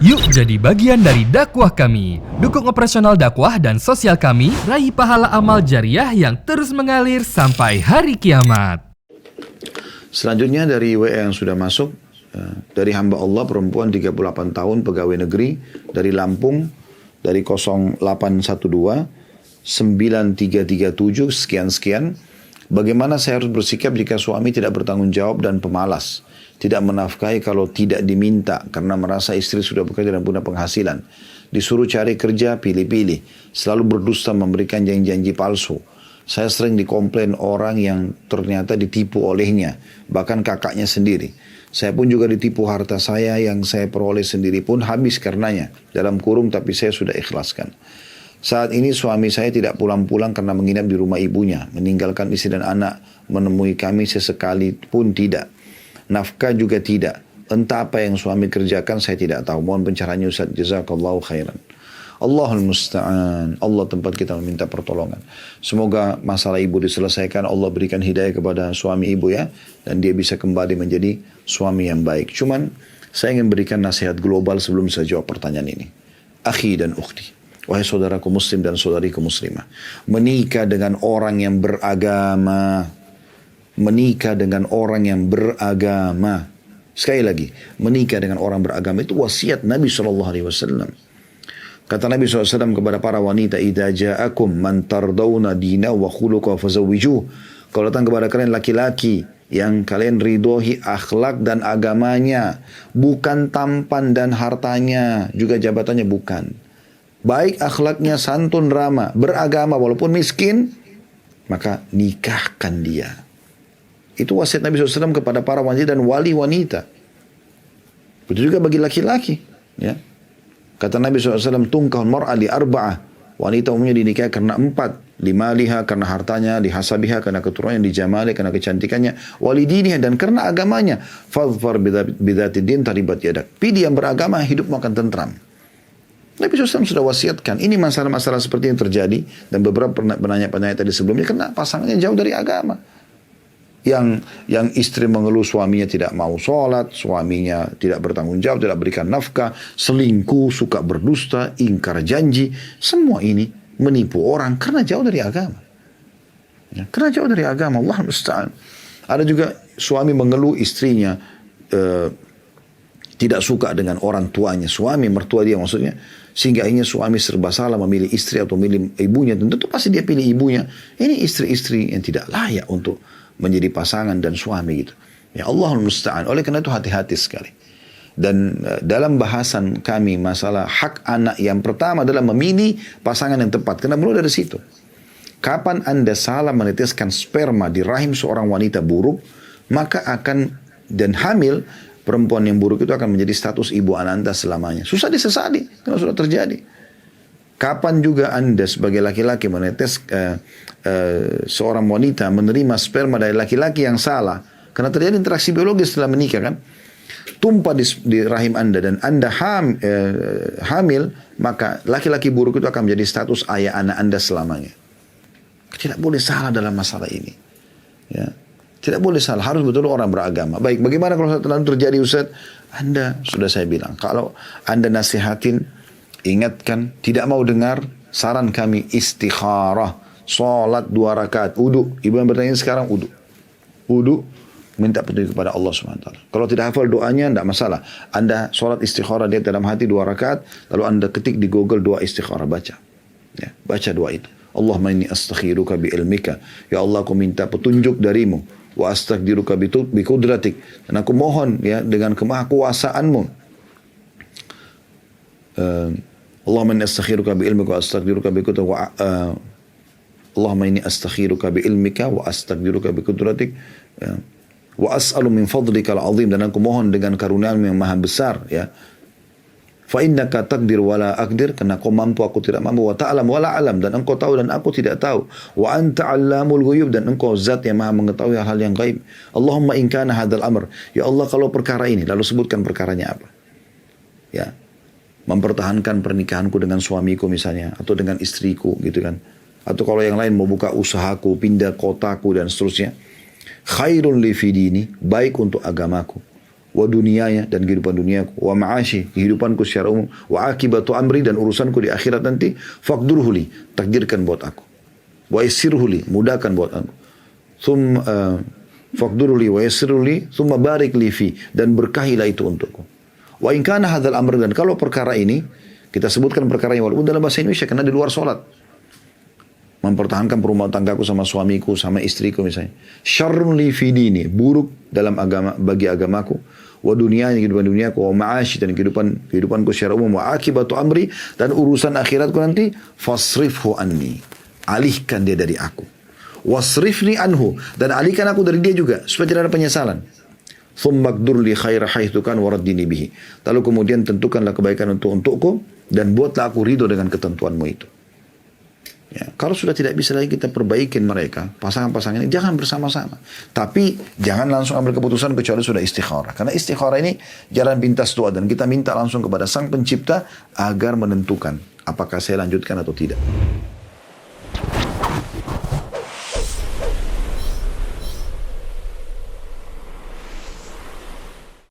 Yuk jadi bagian dari dakwah kami. Dukung operasional dakwah dan sosial kami, raih pahala amal jariah yang terus mengalir sampai hari kiamat. Selanjutnya dari WA yang sudah masuk, dari hamba Allah perempuan 38 tahun pegawai negeri dari Lampung, dari 0812 9337 sekian-sekian. Bagaimana saya harus bersikap jika suami tidak bertanggung jawab dan pemalas, tidak menafkahi kalau tidak diminta karena merasa istri sudah bekerja dan punya penghasilan, disuruh cari kerja pilih-pilih, selalu berdusta memberikan janji-janji palsu. Saya sering dikomplain orang yang ternyata ditipu olehnya, bahkan kakaknya sendiri. Saya pun juga ditipu, harta saya yang saya peroleh sendiri pun habis karenanya, dalam kurung tapi saya sudah ikhlaskan. Saat ini suami saya tidak pulang-pulang karena menginap di rumah ibunya, meninggalkan istri dan anak, menemui kami sesekali pun tidak. Nafkah juga tidak. Entah apa yang suami kerjakan saya tidak tahu. Mohon pencerahannya Ustaz, jazakallahu khairan. Allahul musta'an. Allah tempat kita meminta pertolongan. Semoga masalah ibu diselesaikan. Allah berikan hidayah kepada suami ibu ya, dan dia bisa kembali menjadi suami yang baik. Cuman saya ingin berikan nasihat global sebelum saya jawab pertanyaan ini. Akhi dan ukhti, wahai saudaraku muslim dan saudariku muslimah, menikah dengan orang yang beragama. Menikah dengan orang yang beragama. Sekali lagi, menikah dengan orang beragama itu wasiat Nabi SAW. Kata Nabi SAW kepada para wanita, idza ja'akum man tardawna dinahu wa khuluquhu fazawwijuh. Kalau datang kepada kalian laki-laki yang kalian ridhoi akhlak dan agamanya, bukan tampan dan hartanya, juga jabatannya bukan. Baik akhlaknya, santun, ramah, beragama walaupun miskin, maka nikahkan dia. Itu wasiat Nabi SAW kepada para wanita dan wali wanita. Begitu juga bagi laki-laki. Ya. Kata Nabi SAW, tungkahul mar'a li arba'ah. Wanita umumnya dinikahi karena 4. Limaliha, karena hartanya, lihasabiha, karena keturunannya, dijamali, karena kecantikannya, walidiniha, dan karena agamanya. Fadfar bidatidin taribat yadak. Pilih yang beragama, hidupmu akan tentram. Nabi SAW sudah wasiatkan. Ini masalah-masalah seperti yang terjadi. Dan beberapa penanya-penanya tadi sebelumnya, karena pasangannya jauh dari agama. Yang istri mengeluh suaminya tidak mau sholat, suaminya tidak bertanggung jawab, tidak berikan nafkah, selingkuh, suka berdusta, ingkar janji. Semua ini menipu orang karena jauh dari agama. Ya, karena jauh dari agama, Allah musta'an. Ada juga suami mengeluh istrinya tidak suka dengan orang tuanya, suami mertua dia maksudnya, sehingga akhirnya suami serba salah memilih istri atau memilih ibunya. Tentu pasti dia pilih ibunya. Ini istri-istri yang tidak layak untuk menjadi pasangan dan suami gitu. Ya Allahul musta'an. Oleh karena itu hati-hati sekali. Dan dalam bahasan kami masalah hak anak, yang pertama adalah memilih pasangan yang tepat. Karena mulai dari situ. Kapan Anda salah meneteskan sperma di rahim seorang wanita buruk, maka akan, dan hamil, perempuan yang buruk itu akan menjadi status ibu anak Anda selamanya. Susah disesali karena sudah terjadi. Kapan juga Anda sebagai laki-laki menetes seorang wanita menerima sperma dari laki-laki yang salah, karena terjadi interaksi biologis setelah menikah kan, tumpah di rahim Anda dan Anda hamil, maka laki-laki buruk itu akan menjadi status ayah anak Anda selamanya. Tidak boleh salah dalam masalah ini. Ya. Tidak boleh salah, harus betul orang beragama. Baik, bagaimana kalau terlalu terjadi Ustaz? Anda, sudah saya bilang, kalau Anda nasihatin, ingatkan, tidak mau dengar, saran kami istikharah. Salat 2 rakaat, wudu. Ibu yang bertanya sekarang wudu. Wudu, minta petunjuk kepada Allah SWT. Kalau tidak hafal doanya, tidak masalah. Anda salat istikharah dia dalam hati 2 rakaat, lalu Anda ketik di Google doa istikharah, baca. Ya, baca doa itu. Allahumma inni astakhiruka bi ilmika. Ya Allah, aku minta petunjuk darimu. Wa astaqdiruka bi kudratik. Dan aku mohon ya dengan kemahakuasaanmu. Allahumma inni astakhiruka bi ilmika wa astaqdiruka bi kudratik. Allahumma inni astakhiruka bi ilmika wa astaqdiruka bi kudratik. Wa as'alu min fadlikal azim, dan aku mohon dengan karunia-Mu yang maha besar ya. Fa innaka taqdir wa la aqdir, karena Kau mampu aku tidak mampu, wa ta'lam wa la alam, dan Engkau tahu dan aku tidak tahu, wa anta 'allamul ghuyub, dan Engkau zat yang maha mengetahui hal yang gaib. Allahumma in kana hadzal amr, ya Allah kalau perkara ini, lalu sebutkan perkaranya apa. Ya. Mempertahankan pernikahanku dengan suamiku misalnya, atau dengan istriku gitu kan. Atau kalau yang lain mau buka usahaku, pindah kotaku dan seterusnya. Khairun li fi dini, baik untuk agamaku. wa dunianya dan kehidupan duniaku, wa ma'ashi, kehidupanku secara umum, wa akibatu amri dan urusanku di akhirat nanti, faqdurhu li, takdirkan buat aku. Wa yassirhu li, mudahkan buat aku. Faqdurhu li wa yassirhu li, thumma barik li fi, dan berkahilah itu untukku. Wa in kana hadzal amr, dan kalau perkara ini, kita sebutkan perkara ini walaupun dalam bahasa Indonesia karena di luar salat. Mempertahankan perumah tanggaku sama suamiku, sama istriku misalnya. Syarrun li fi dini, buruk dalam agama, bagi agamaku. Wa dunia, kehidupan duniaku. Wa ma'ashi, dan kehidupanku secara umum. Wa akibatu amri, dan urusan akhiratku nanti. Fasrifhu anni, alihkan dia dari aku. Wasrifni anhu, dan alihkan aku dari dia juga, supaya tidak ada penyesalan. Thumbakdur li khaira haithu kan waraddini bihi. Lalu kemudian tentukanlah kebaikan untukku, dan buatlah aku ridho dengan ketentuanmu itu. Ya, kalau sudah tidak bisa lagi kita perbaikin mereka, pasangan-pasangan ini jangan bersama-sama. Tapi jangan langsung ambil keputusan kecuali sudah istikharah. Karena istikharah ini jalan pintas tua, dan kita minta langsung kepada Sang Pencipta agar menentukan apakah saya lanjutkan atau tidak.